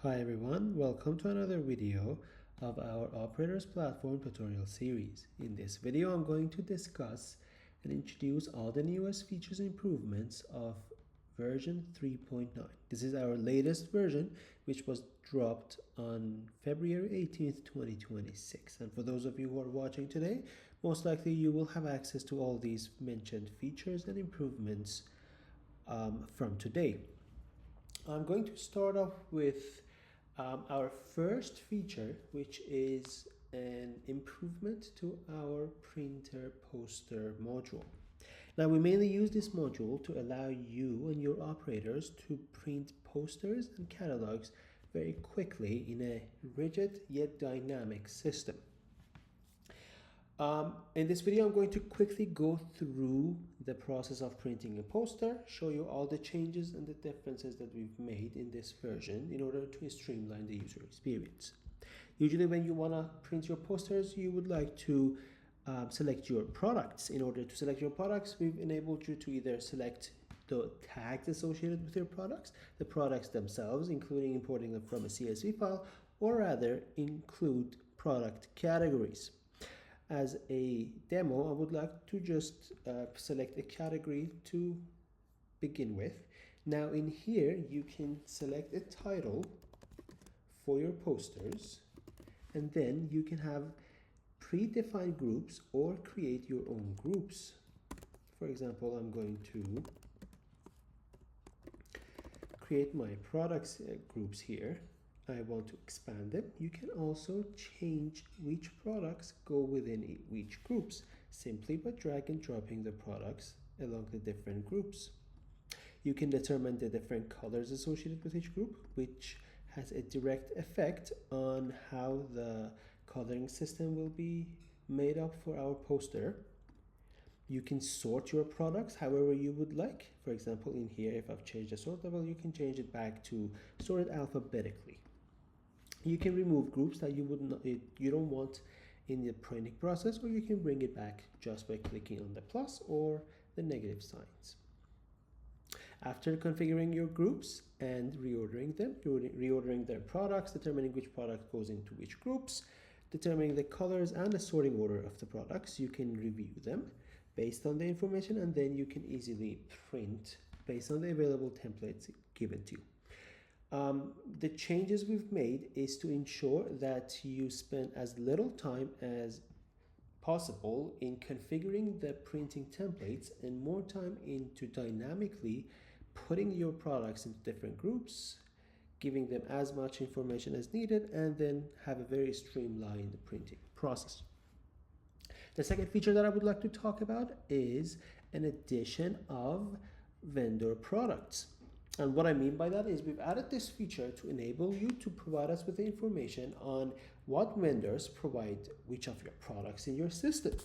Hi everyone, welcome to another video of our Operators Platform tutorial series. In this video, I'm going to discuss and introduce all the newest features and improvements of version 3.9. This is our latest version, which was dropped on February 18th, 2026. And for those of you who are watching today, most likely you will have access to all these mentioned features and improvements from today. I'm going to start off with our first feature, which is an improvement to our printer poster module. Now, we mainly use this module to allow you and your operators to print posters and catalogs very quickly in a rigid yet dynamic system. In this video, I'm going to quickly go through the process of printing a poster, show you all the changes and the differences that we've made in this version in order to streamline the user experience. Usually when you want to print your posters, you would like to select your products. In order to select your products, we've enabled you to either select the tags associated with your products, the products themselves, including importing them from a CSV file, or rather include product categories. As a demo, I would like to just select a category to begin with. Now in here, you can select a title for your posters, and then you can have predefined groups or create your own groups. For example, I'm going to create my products groups here. I want to expand them. You can also change which products go within each groups simply by drag and dropping the products along the different groups. You can determine the different colors associated with each group, which has a direct effect on how the coloring system will be made up for our poster. You can sort your products however you would like. For example, in here, if I've changed the sort level, you can change it back to sorted alphabetically. You can remove groups that you don't want in the printing process, or you can bring it back just by clicking on the plus or the negative signs. After configuring your groups and reordering them, reordering their products, determining which product goes into which groups, determining the colors and the sorting order of the products, you can review them based on the information, and then you can easily print based on the available templates given to you. The changes we've made is to ensure that you spend as little time as possible in configuring the printing templates and more time into dynamically putting your products into different groups, giving them as much information as needed, and then have a very streamlined printing process. The second feature that I would like to talk about is an addition of vendor products. And what I mean by that is we've added this feature to enable you to provide us with the information on what vendors provide which of your products in your system.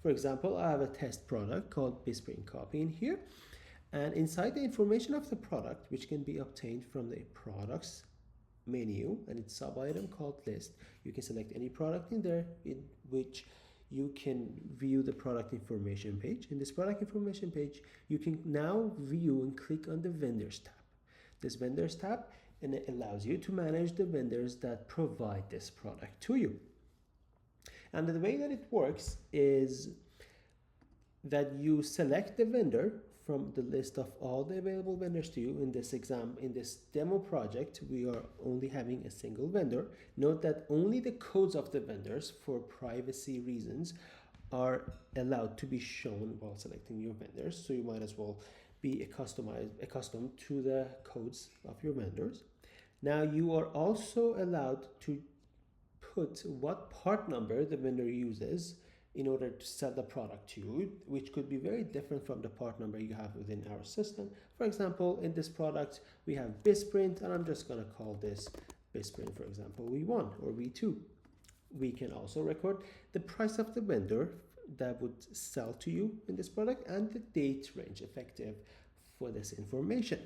For example, I have a test product called BizPrint Copy in here. And inside the information of the product, which can be obtained from the products menu and its sub-item called list, you can select any product in there in which you can view the product information page. In this product information page, you can now view and click on the vendors tab. This vendors tab, and it allows you to manage the vendors that provide this product to you. And the way that it works is that you select the vendor from the list of all the available vendors to you. In this demo project, we are only having a single vendor. Note that only the codes of the vendors for privacy reasons are allowed to be shown while selecting your vendors. So you might as well be accustomed to the codes of your vendors. Now you are also allowed to put what part number the vendor uses in order to sell the product to you, which could be very different from the part number you have within our system. For example, in this product, we have BizPrint, and I'm just going to call this BizPrint, for example, V1 or V2. We can also record the price of the vendor that would sell to you in this product and the date range effective for this information.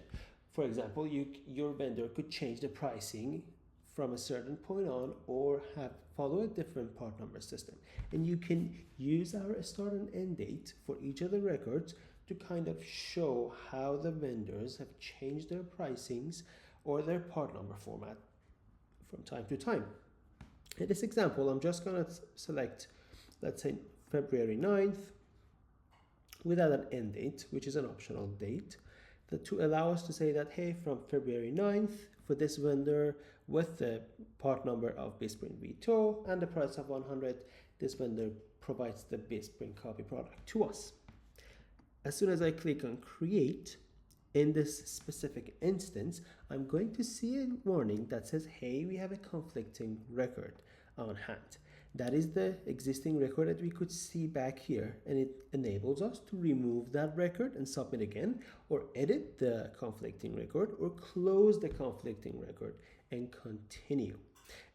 For example, your vendor could change the pricing from a certain point on or follow a different part number system. And you can use our start and end date for each of the records to kind of show how the vendors have changed their pricings or their part number format from time to time. In this example, I'm just going to select, let's say, February 9th without an end date, which is an optional date, to allow us to say that, hey, from February 9th for this vendor with the part number of BizPrint V2 and the price of 100, this vendor provides the BizPrint copy product to us. As soon as I click on create, in this specific instance, I'm going to see a warning that says, hey, we have a conflicting record on hand. That is the existing record that we could see back here, and it enables us to remove that record and submit again, or edit the conflicting record, or close the conflicting record and continue.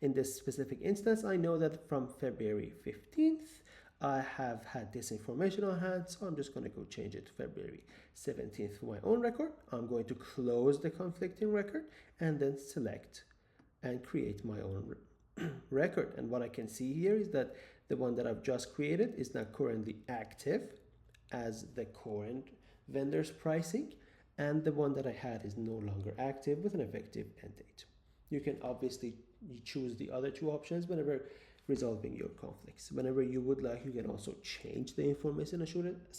In this specific instance, I know that from February 15th, I have had this information on hand, so I'm just going to go change it to February 17th for my own record. I'm going to close the conflicting record and then select and create my own record. And what I can see here is that the one that I've just created is now currently active as the current vendor's pricing, and the one that I had is no longer active with an effective end date. You can obviously choose the other two options whenever resolving your conflicts. Whenever you would like, you can also change the information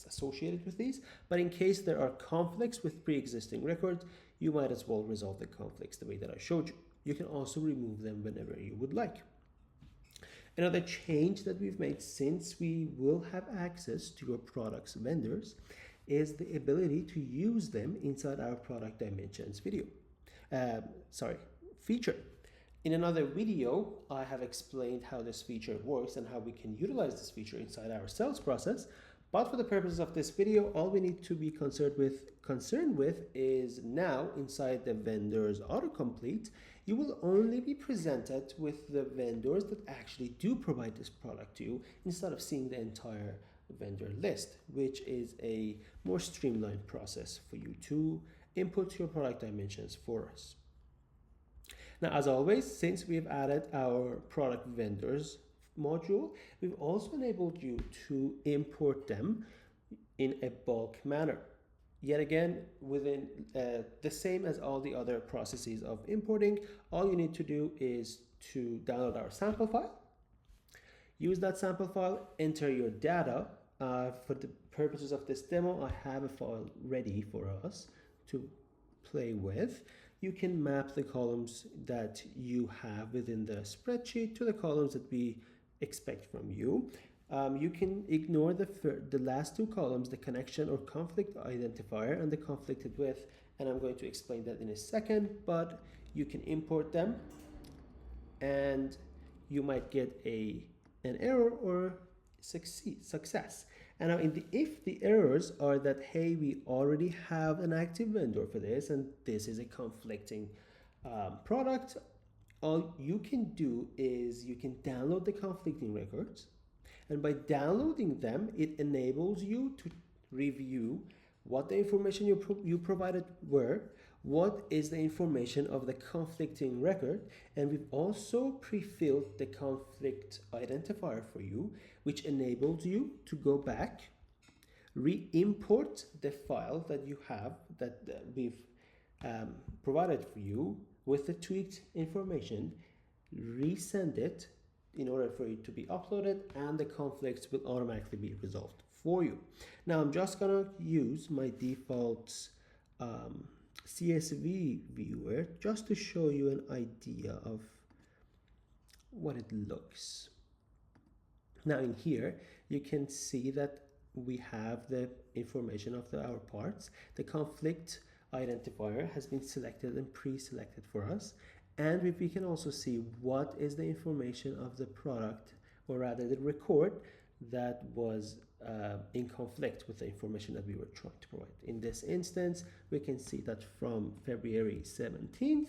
associated with these, but in case there are conflicts with pre-existing records, you might as well resolve the conflicts the way that I showed you. You can also remove them whenever you would like. Another change that we've made, since we will have access to your product's vendors, is the ability to use them inside our product dimensions feature. In another video, I have explained how this feature works and how we can utilize this feature inside our sales process. But for the purposes of this video, all we need to be concerned with is now inside the vendor's autocomplete, you will only be presented with the vendors that actually do provide this product to you, instead of seeing the entire vendor list, which is a more streamlined process for you to input your product dimensions for us. Now, as always, since we've added our product vendors module, we've also enabled you to import them in a bulk manner. Yet again, within the same as all the other processes of importing, all you need to do is to download our sample file, use that sample file, enter your data. For the purposes of this demo, I have a file ready for us to play with. You can map the columns that you have within the spreadsheet to the columns that we expect from you. You can ignore the last two columns, the connection or conflict identifier and the conflicted with, and I'm going to explain that in a second, but you can import them and you might get an error or success. And now if the errors are that, hey, we already have an active vendor for this and this is a conflicting product, all you can do is you can download the conflicting records, and by downloading them, it enables you to review what the information you provided were, what is the information of the conflicting record, and we've also pre-filled the conflict identifier for you, which enables you to go back, re-import the file that you have that we've provided for you with the tweaked information, resend it in order for it to be uploaded, and the conflicts will automatically be resolved for you. Now I'm just gonna use my default CSV viewer just to show you an idea of what it looks. Now in here, you can see that we have the information of our parts. The conflict identifier has been selected and pre-selected for us. And we can also see what is the information of the product, or rather the record that was in conflict with the information that we were trying to provide. In this instance, we can see that from February 17th,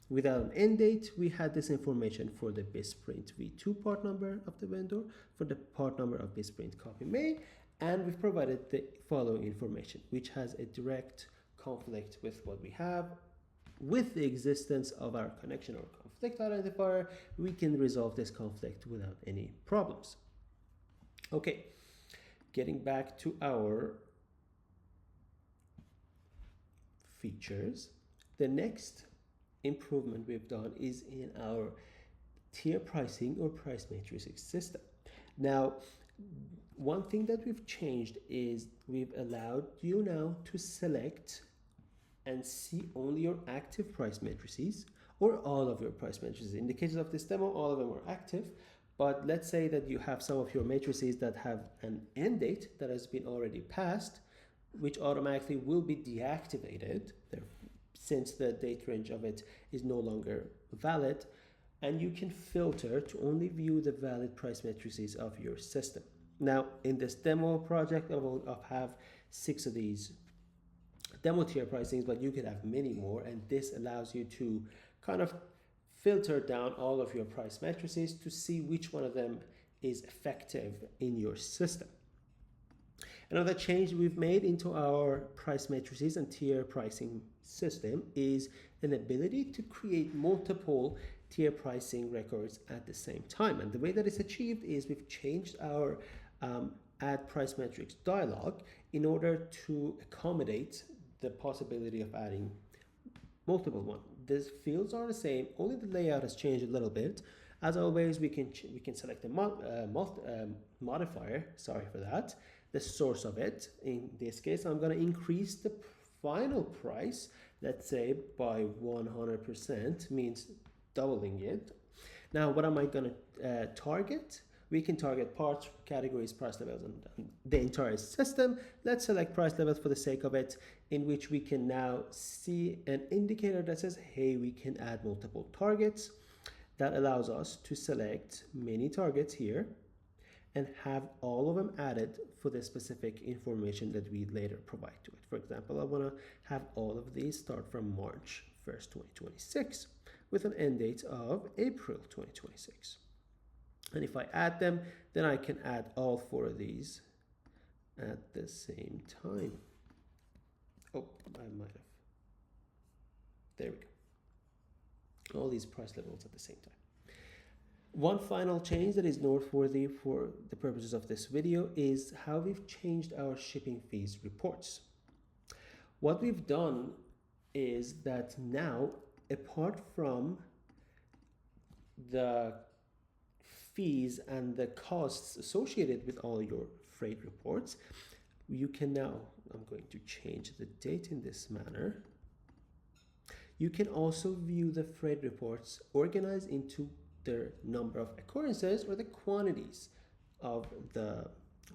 without an end date, we had this information for the BizPrint V2 part number of the vendor, for the part number of BizPrint copy made, and we've provided the following information, which has a direct conflict with what we have. With the existence of our connection or conflict identifier, we can resolve this conflict without any problems. Okay, getting back to our features, the next improvement we've done is in our tier pricing or price matrix system. Now, one thing that we've changed is we've allowed you now to select and see only your active price matrices or all of your price matrices. In the case of this demo, all of them are active, but let's say that you have some of your matrices that have an end date that has been already passed, which automatically will be deactivated since the date range of it is no longer valid, and you can filter to only view the valid price matrices of your system. Now, in this demo project, I'll have 6 of these demo tier pricings, but you could have many more, and this allows you to kind of filter down all of your price matrices to see which one of them is effective in your system. Another change we've made into our price matrices and tier pricing system is an ability to create multiple tier pricing records at the same time. And the way that it's achieved is we've changed our add price matrix dialog in order to accommodate the possibility of adding multiple ones. These fields are the same, only the layout has changed a little bit. As always, we can select a modifier, sorry for that, the source of it. In this case, I'm going to increase the final price, let's say by 100%, means doubling it. Now, what am I going to target? We can target parts, categories, price levels, and the entire system. Let's select price levels for the sake of it, in which we can now see an indicator that says, hey, we can add multiple targets. That allows us to select many targets here and have all of them added for the specific information that we later provide to it. For example, I want to have all of these start from March 1st, 2026 with an end date of April 2026. And if I add them, then I can add all 4 of these at the same time. Oh, I might have. There we go. All these price levels at the same time. One final change that is noteworthy for the purposes of this video is how we've changed our shipping fees reports. What we've done is that now, apart from the fees and the costs associated with all your freight reports, you can now, I'm going to change the date in this manner. You can also view the freight reports organized into their number of occurrences or the quantities of the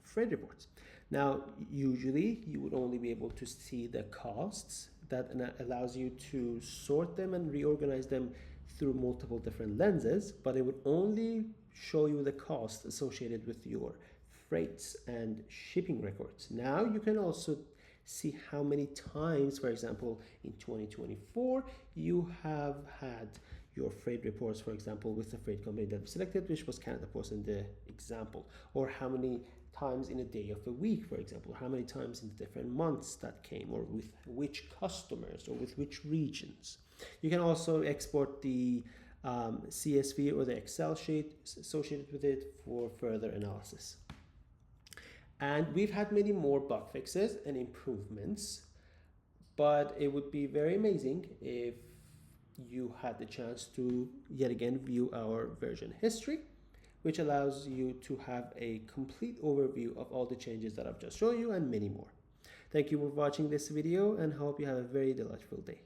freight reports. Now, usually you would only be able to see the costs. That allows you to sort them and reorganize them through multiple different lenses, but it would only show you the cost associated with your freights and shipping records. Now you can also see how many times, for example, in 2024, you have had your freight reports, for example, with the freight company that we selected, which was Canada Post in the example, or how many times in a day of a week, for example, how many times in the different months that came, or with which customers or with which regions. You can also export the CSV or the Excel sheet associated with it for further analysis. And we've had many more bug fixes and improvements, but it would be very amazing if you had the chance to yet again view our version history, which allows you to have a complete overview of all the changes that I've just shown you and many more. Thank you for watching this video and hope you have a very delightful day.